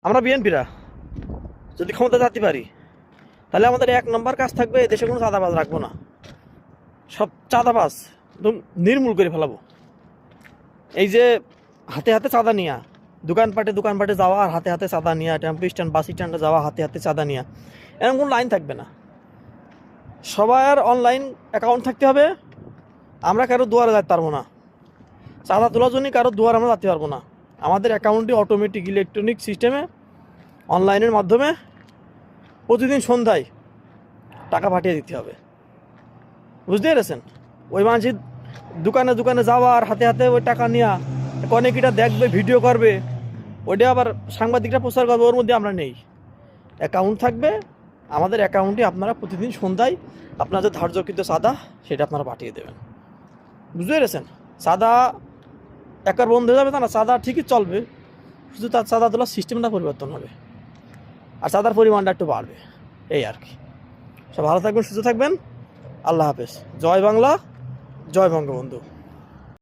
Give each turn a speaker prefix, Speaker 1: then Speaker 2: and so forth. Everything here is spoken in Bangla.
Speaker 1: আমরা বিএনপিরা যদি ক্ষমতা যেতে পারি, তাহলে আমাদের 1 নম্বর কাজ থাকবে এই দেশে কোনো চাঁদাবাজ রাখবো না। সব চাঁদাবাজ একদম নির্মূল করে ফেলাবো। এই যে হাতে হাতে চাঁদা নিয়া দোকানপাটে যাওয়া, আর হাতে হাতে চাঁদা নিয়া, টেম্পো স্ট্যান্ড বাস স্ট্যান্ডে যাওয়া, হাতে হাতে চাঁদা নিয়া, এরকম কোনো লাইন থাকবে না। সবার অনলাইন অ্যাকাউন্ট থাকতে হবে। আমরা কারো দুয়ারে যেতে পারবো না, চাঁদা তোলার জন্য কারো দুয়ার আমরা যেতে পারবো না। আমাদের অ্যাকাউন্টে অটোমেটিক ইলেকট্রনিক সিস্টেমে অনলাইনের মাধ্যমে প্রতিদিন সন্ধ্যায় টাকা পাঠিয়ে দিতে হবে। বুঝতে পেরেছেন? ওই মানুষের দোকানে দোকানে যাওয়া আর হাতে হাতে ওই টাকা নেওয়া, অনেকেটা দেখবে, ভিডিও করবে, ওইটা আবার সাংবাদিকরা প্রচার করবে, ওর মধ্যে আমরা নেই। অ্যাকাউন্ট থাকবে, আমাদের অ্যাকাউন্টে আপনারা প্রতিদিন সন্ধ্যায় আপনার যে ধার্যকৃত চাঁদা সেটা আপনারা পাঠিয়ে দেবেন। বুঝতে পেরেছেন? চাঁদা একবার বন্ধ হয়ে যাবে তা না, চাঁদা ঠিকই চলবে, শুধু তার চাঁদা তোলার সিস্টেমটা পরিবর্তন হবে আর চাঁদার পরিমাণটা একটু বাড়বে, এই আর কি। সব ভালো থাকবেন, সুস্থ থাকবেন। আল্লাহ হাফেজ। জয় বাংলা, জয় বঙ্গবন্ধু।